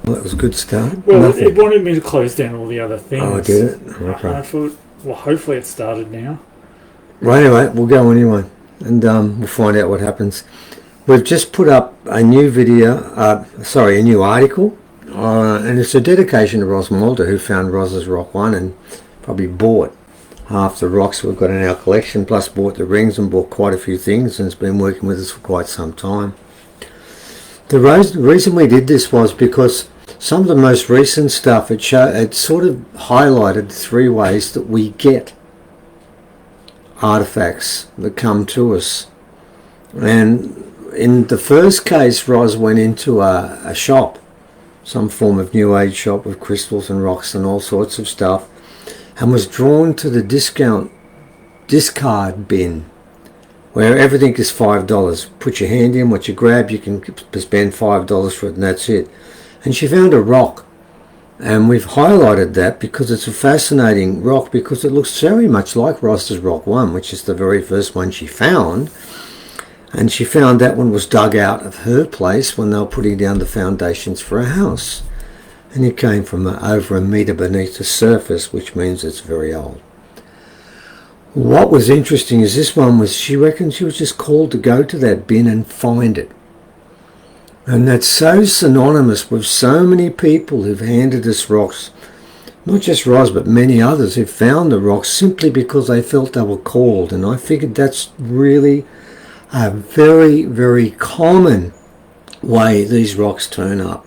Well, that was a good start. Well, it wanted me to close down all the other things. Oh, I did it? Okay. I thought, well, hopefully it started now. Well, anyway, we'll go anyway, and we'll find out what happens. We've just put up a new video, a new article, and it's a dedication to Ros Mulder, who found Ros's Rock 1 and probably bought half the rocks we've got in our collection, plus bought the rings and bought quite a few things, and has been working with us for quite some time. The reason we did this was because some of the most recent stuff, it sort of highlighted 3 ways that we get artifacts that come to us. And in the first case, Ros went into a shop, some form of New Age shop with crystals and rocks and all sorts of stuff, and was drawn to the discard bin, where everything is $5. Put your hand in, what you grab, you can spend $5 for it, and that's it. And she found a rock, and we've highlighted that because it's a fascinating rock, because it looks very much like Ros's Rock 1, which is the very first one she found. And she found that one was dug out of her place when they were putting down the foundations for a house. And it came from over a metre beneath the surface, which means it's very old. What was interesting is this one was, she reckons she was just called to go to that bin and find it. And that's so synonymous with so many people who've handed us rocks, not just Ros, but many others who found the rocks simply because they felt they were called. And I figured that's really a very, very common way these rocks turn up.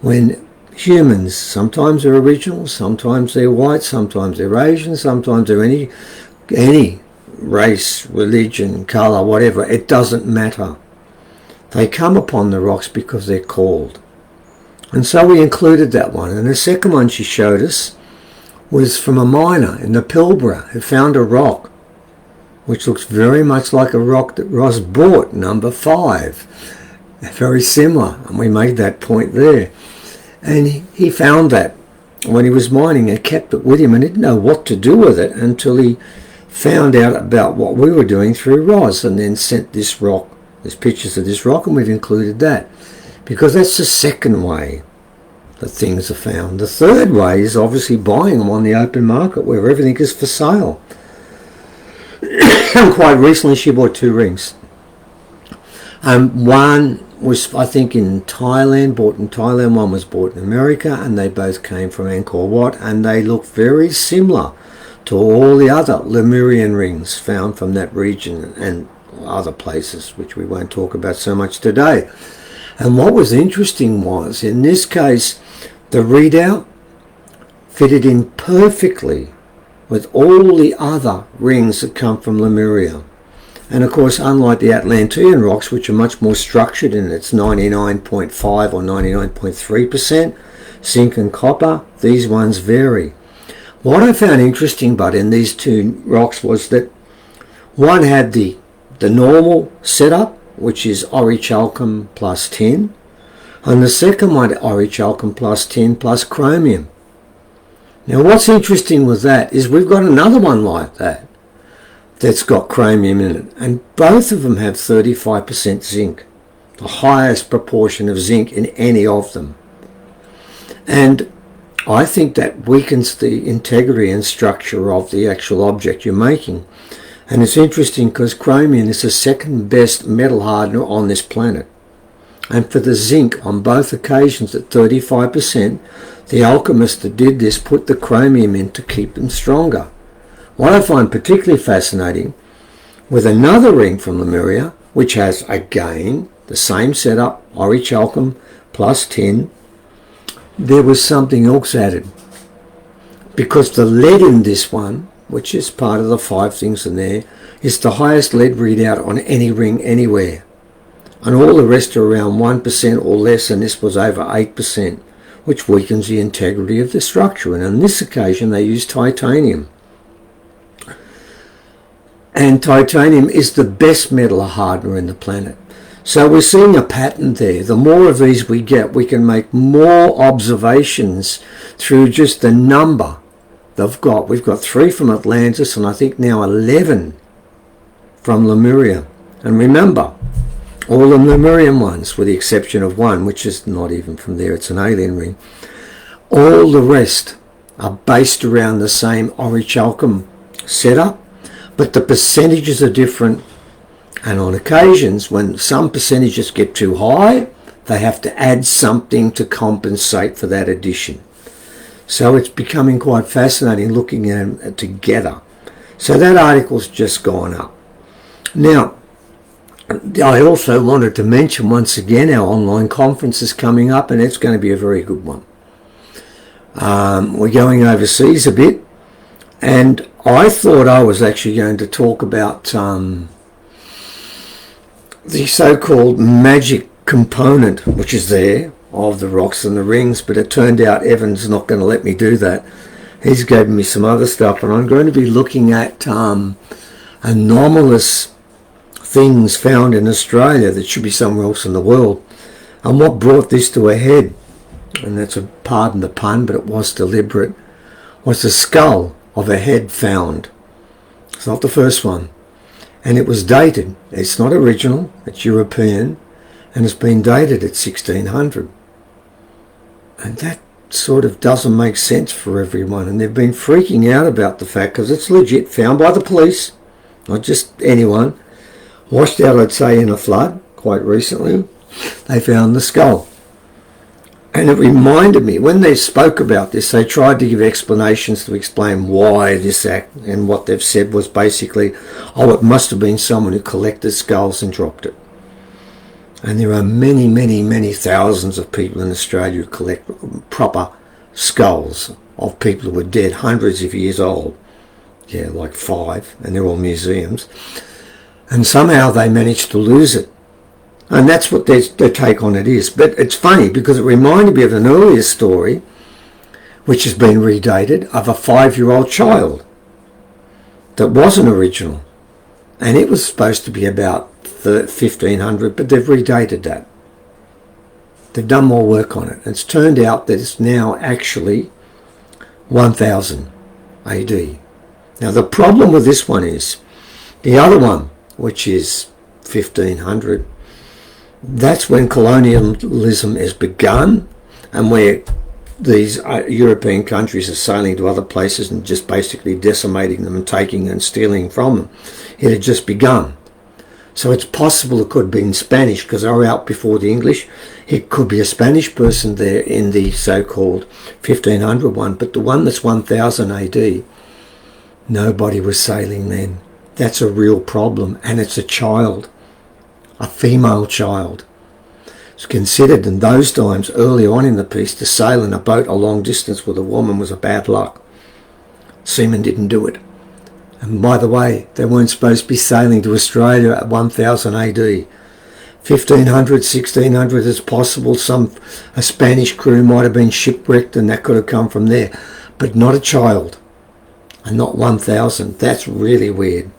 When humans, sometimes they're original, sometimes they're white, sometimes they're Asian, sometimes they're any race, religion, colour, whatever, it doesn't matter. They come upon the rocks because they're called. And so we included that one. And the second one she showed us was from a miner in the Pilbara who found a rock which looks very much like a rock that Ros bought, number 5. Very similar, and we made that point there. And he found that when he was mining and kept it with him and didn't know what to do with it until he found out about what we were doing through Ros, and then sent this rock, there's pictures of this rock, and we've included that. Because that's the second way that things are found. The third way is obviously buying them on the open market where everything is for sale. Quite recently she bought 2 rings. One was, I think, in Thailand, bought in Thailand, one was bought in America, and they both came from Angkor Wat, and they look very similar to all the other Lemurian rings found from that region and other places, which we won't talk about so much today. And what was interesting was, in this case, the readout fitted in perfectly with all the other rings that come from Lemuria. And of course, unlike the Atlantean rocks, which are much more structured in its 99.5 or 99.3% zinc and copper, these ones vary. What I found interesting, but in these 2 rocks, was that one had the normal setup, which is orichalcum plus tin, and the second one, orichalcum plus tin plus chromium. Now what's interesting with that is we've got another one like that that's got chromium in it, and both of them have 35% zinc, the highest proportion of zinc in any of them. And I think that weakens the integrity and structure of the actual object you're making. And it's interesting because chromium is the second best metal hardener on this planet. And for the zinc on both occasions at 35%, the alchemist that did this put the chromium in to keep them stronger. What I find particularly fascinating, with another ring from Lemuria, which has again the same setup, orichalcum plus tin, there was something else added. Because the lead in this one, which is part of the 5 things in there, is the highest lead readout on any ring anywhere. And all the rest are around 1% or less, and this was over 8%, which weakens the integrity of the structure. And on this occasion they used titanium. And titanium is the best metal hardener in the planet. So we're seeing a pattern there. The more of these we get, we can make more observations through just the number We've got 3 from Atlantis, and I think now 11 from Lemuria. And remember, all the Lemurian ones, with the exception of one, which is not even from there, it's an alien ring, all the rest are based around the same orichalcum setup, but the percentages are different. And on occasions, when some percentages get too high, they have to add something to compensate for that addition. So it's becoming quite fascinating looking at them together. So that article's just gone up. Now, I also wanted to mention once again our online conference is coming up, and it's going to be a very good one. We're going overseas a bit, and I thought I was actually going to talk about the so-called magic component, which is there, of the rocks and the rings, but it turned out Evan's not going to let me do that. He's given me some other stuff, and I'm going to be looking at anomalous things found in Australia that should be somewhere else in the world. And what brought this to a head, and that's a pardon the pun, but it was deliberate, was the skull of a head found. It's not the first one. And it was dated. It's not original, it's European, and it's been dated at 1600. And that sort of doesn't make sense for everyone. And they've been freaking out about the fact, because it's legit, found by the police, not just anyone. Washed out, I'd say, in a flood quite recently. They found the skull. And it reminded me, when they spoke about this, they tried to give explanations to explain why this act, and what they've said was basically, oh, it must have been someone who collected skulls and dropped it. And there are many, many, many thousands of people in Australia who collect proper skulls of people who were dead, hundreds of years old. Yeah, like 5, and they're all museums. And somehow they managed to lose it. And that's what their take on it is. But it's funny, because it reminded me of an earlier story, which has been redated, of a 5-year-old child that wasn't original. And it was supposed to be about 1500, but they've redated that. They've done more work on it. It's turned out that it's now actually 1000 AD. Now the problem with this one is, the other one, which is 1500, that's when colonialism has begun, and where these European countries are sailing to other places and just basically decimating them and taking and stealing from them. It had just begun. So it's possible it could have been Spanish, because they were out before the English. It could be a Spanish person there in the so-called 1500 one, but the one that's 1000 AD, nobody was sailing then. That's a real problem, and it's a child, a female child. It's considered in those times, early on in the piece, to sail in a boat a long distance with a woman was a bad luck. Seamen didn't do it. And by the way, they weren't supposed to be sailing to Australia at 1000 AD. 1500, 1600 is possible. A Spanish crew might have been shipwrecked, and that could have come from there. But not a child. And not 1000. That's really weird.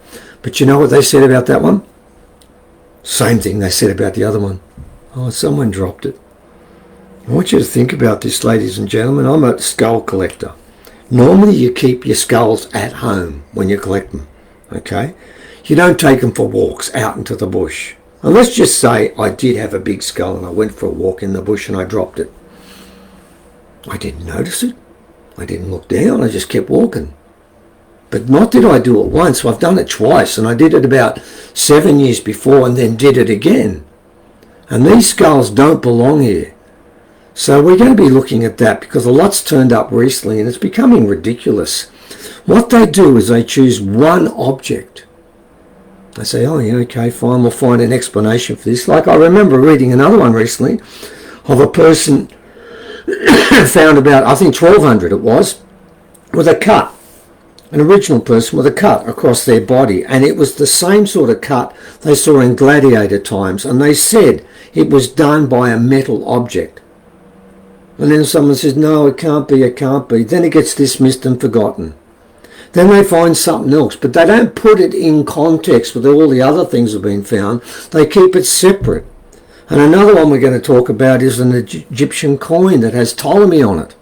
But you know what they said about that one? Same thing they said about the other one. Oh, someone dropped it. I want you to think about this, ladies and gentlemen. I'm a skull collector. Normally you keep your skulls at home when you collect them, okay? You don't take them for walks out into the bush. And let's just say I did have a big skull and I went for a walk in the bush and I dropped it. I didn't notice it. I didn't look down. I just kept walking. But not did I do it once. I've done it twice, and I did it about 7 years before and then did it again. And these skulls don't belong here. So we're going to be looking at that, because a lot's turned up recently and it's becoming ridiculous. What they do is they choose one object. They say, oh yeah, okay, fine, we'll find an explanation for this. Like I remember reading another one recently of a person found about, I think 1200 it was, with a cut. An original person with a cut across their body, and it was the same sort of cut they saw in gladiator times, and they said it was done by a metal object. And then someone says, no, it can't be, it can't be. Then it gets dismissed and forgotten. Then they find something else, but they don't put it in context with all the other things that have been found. They keep it separate. And another one we're going to talk about is an Egyptian coin that has Ptolemy on it.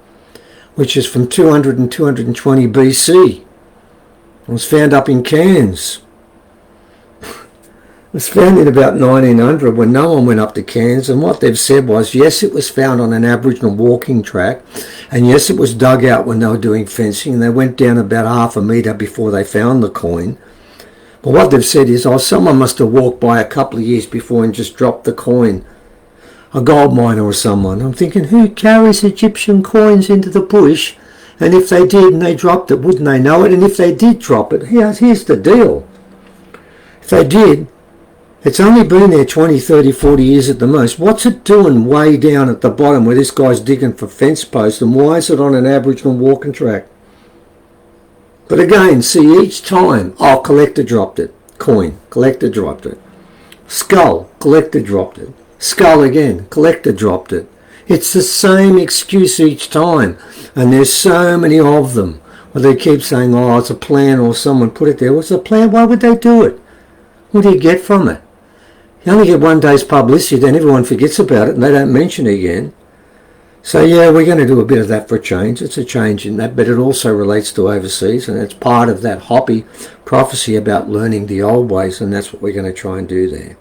which is from 200 and 220 BC. It was found up in Cairns. It was found in about 1900 when no one went up to Cairns, and what they've said was, yes, it was found on an Aboriginal walking track, and yes, it was dug out when they were doing fencing, and they went down about half a metre before they found the coin. But what they've said is, oh, someone must have walked by a couple of years before and just dropped the coin. A gold miner or someone. I'm thinking, who carries Egyptian coins into the bush? And if they did and they dropped it, wouldn't they know it? And if they did drop it, here's the deal. If they did, it's only been there 20, 30, 40 years at the most. What's it doing way down at the bottom where this guy's digging for fence posts, and why is it on an Aboriginal walking track? But again, see, each time, oh, collector dropped it. Coin, collector dropped it. Skull, collector dropped it. Skull again, collector dropped it. It's the same excuse each time, and there's so many of them. Well, they keep saying, oh, it's a plan, or someone put it there. What's the plan? Why would they do it? What do you get from it? You only get one day's publicity, then everyone forgets about it and they don't mention it again. So yeah, we're going to do a bit of that for a change. It's a change in that, but it also relates to overseas, and it's part of that Hoppy prophecy about learning the old ways, and that's what we're going to try and do there.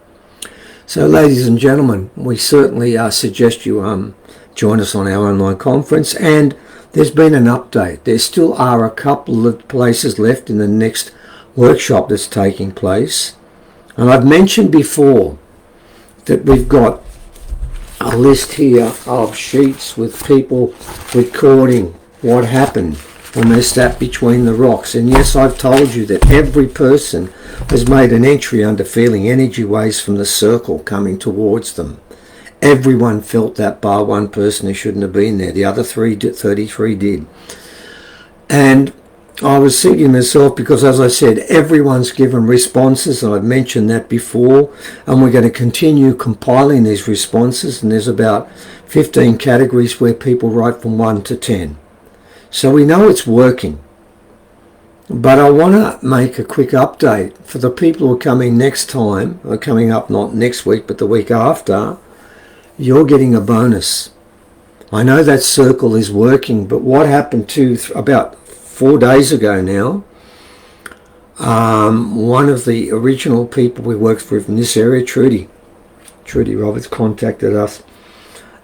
So ladies and gentlemen, we certainly suggest you join us on our online conference, and there's been an update. There still are a couple of places left in the next workshop that's taking place. And I've mentioned before that we've got a list here of sheets with people recording what happened when they sat between the rocks. And yes, I've told you that every person has made an entry under feeling energy waves from the circle coming towards them. Everyone felt that, bar one person who shouldn't have been there. The other 33 did. And I was thinking to myself, because as I said, everyone's given responses, and I've mentioned that before, and we're going to continue compiling these responses, and there's about 15 categories where people write from 1 to 10. So we know it's working. But I want to make a quick update for the people who are coming next time, or coming up not next week but the week after. You're getting a bonus. I know that circle is working, but what happened to about 4 days ago now, one of the original people we worked with in this area, Trudy Roberts, contacted us,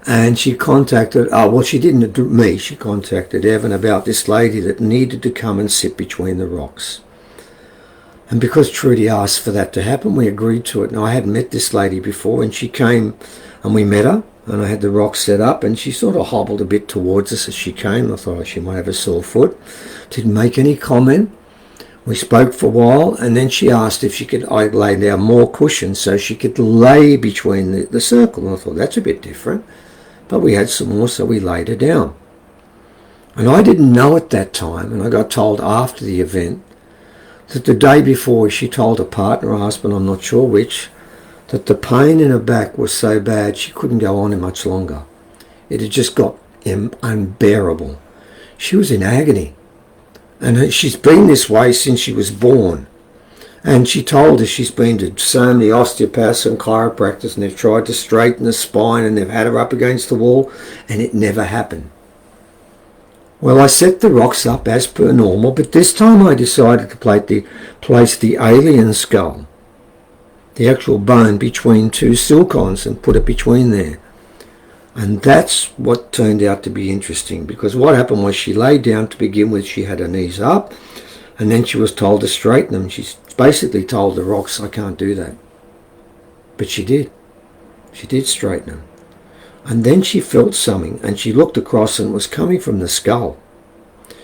and she contacted, she didn't do me, she contacted Evan about this lady that needed to come and sit between the rocks. And because Trudy asked for that to happen, we agreed to it. And I hadn't met this lady before, and she came and we met her, and I had the rocks set up, and she sort of hobbled a bit towards us as she came. I thought she might have a sore foot. Didn't make any comment. We spoke for a while, and then she asked if I lay down more cushions so she could lay between the circle. And I thought, that's a bit different. But we had some more, so we laid her down. And I didn't know at that time, and I got told after the event, that the day before she told her partner or husband, I'm not sure which, that the pain in her back was so bad she couldn't go on much longer. It had just got unbearable. She was in agony. And she's been this way since she was born. And she told us she's been to so many osteopaths and chiropractors, and they've tried to straighten the spine, and they've had her up against the wall, and it never happened. Well, I set the rocks up as per normal, but this time I decided to place the alien skull, the actual bone, between two silcons and put it between there. And that's what turned out to be interesting, because what happened was she laid down to begin with, she had her knees up, and then she was told to straighten them. She basically told the rocks, I can't do that. But she did. She did straighten them. And then she felt something, and she looked across, and it was coming from the skull.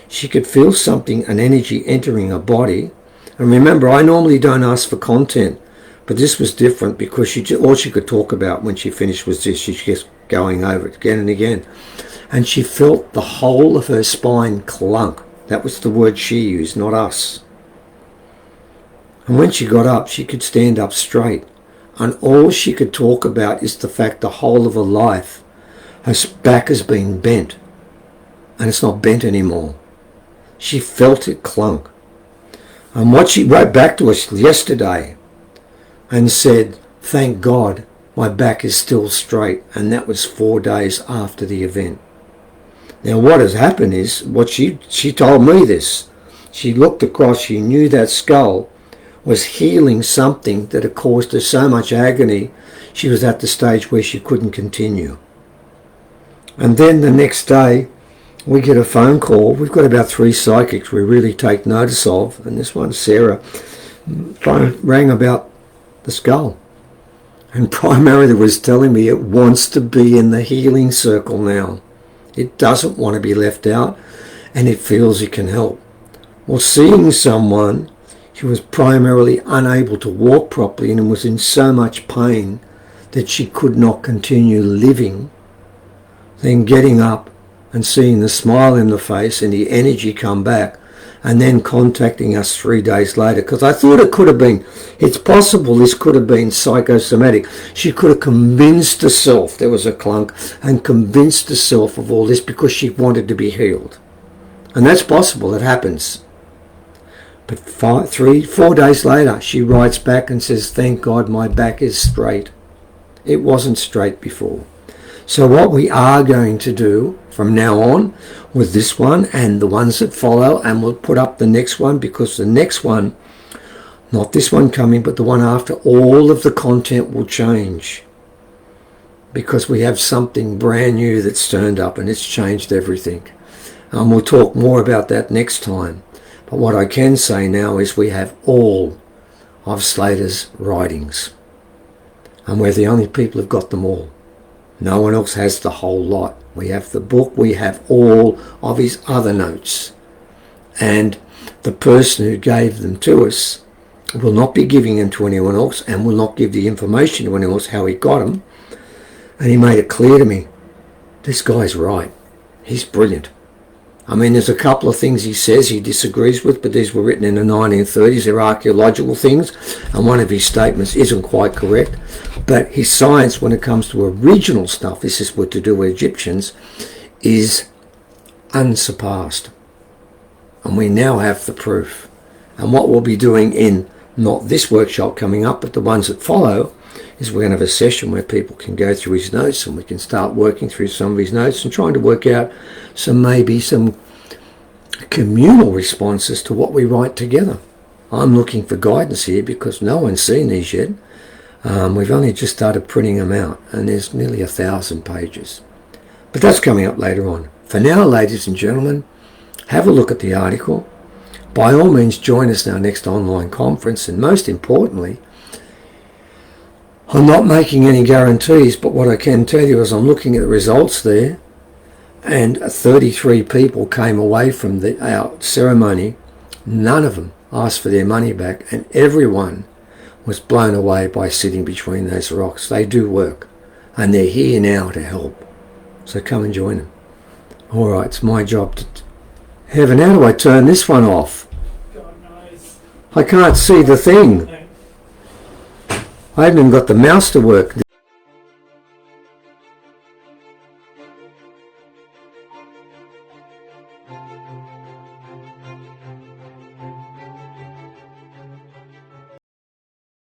She could feel something, an energy entering her body. And remember, I normally don't ask for content, but this was different, because all she could talk about when she finished was this. She just going over it again and again. And she felt the whole of her spine clunk. That was the word she used, not us. And when she got up, she could stand up straight. And all she could talk about is the fact the whole of her life, her back has been bent. And it's not bent anymore. She felt it clunk. And what she wrote back to us yesterday and said, thank God my back is still straight. And that was 4 days after the event. Now what has happened is, what she told me this. She looked across, she knew that skull was healing something that had caused her so much agony, she was at the stage where she couldn't continue. And then the next day, we get a phone call. We've got about 3 psychics we really take notice of, and this one, Sarah, rang about the skull. And primarily was telling me it wants to be in the healing circle now. It doesn't want to be left out, and it feels it can help. Well, seeing someone who was primarily unable to walk properly and was in so much pain that she could not continue living, then getting up and seeing the smile in the face and the energy come back, and then contacting us 3 days later, because I thought it could have been, it's possible this could have been psychosomatic. She could have convinced herself, there was a clunk, and convinced herself of all this because she wanted to be healed. And that's possible, it happens. But 4 days later, she writes back and says, thank God my back is straight. It wasn't straight before. So what we are going to do from now on with this one and the ones that follow, and we'll put up the next one, because the next one, not this one coming, but the one after, all of the content will change. Because we have something brand new that's turned up and it's changed everything. And we'll talk more about that next time. But what I can say now is we have all of Slater's writings. And we're the only people who've got them all. No one else has the whole lot. We have the book, we have all of his other notes. And the person who gave them to us will not be giving them to anyone else, and will not give the information to anyone else how he got them. And he made it clear to me, this guy's right. He's brilliant. I mean, there's a couple of things he says he disagrees with, but these were written in the 1930s. They're archaeological things, and one of his statements isn't quite correct. But his science, when it comes to original stuff, this is what to do with Egyptians, is unsurpassed. And we now have the proof. And what we'll be doing in, not this workshop coming up, but the ones that follow, is we're going to have a session where people can go through his notes, and we can start working through some of his notes and trying to work out maybe some communal responses to what we write together. I'm looking for guidance here because no one's seen these yet. We've only just started printing them out, and there's nearly 1,000 pages. But that's coming up later on. For now, ladies and gentlemen, have a look at the article. By all means, join us in our next online conference, and most importantly, I'm not making any guarantees, but what I can tell you is I'm looking at the results there, and 33 people came away from our ceremony. None of them asked for their money back, and everyone was blown away by sitting between those rocks. They do work, and they're here now to help. So come and join them. All right, it's my job to... Heaven, how do I turn this one off? God knows. I can't see the thing. I haven't even got the mouse to work.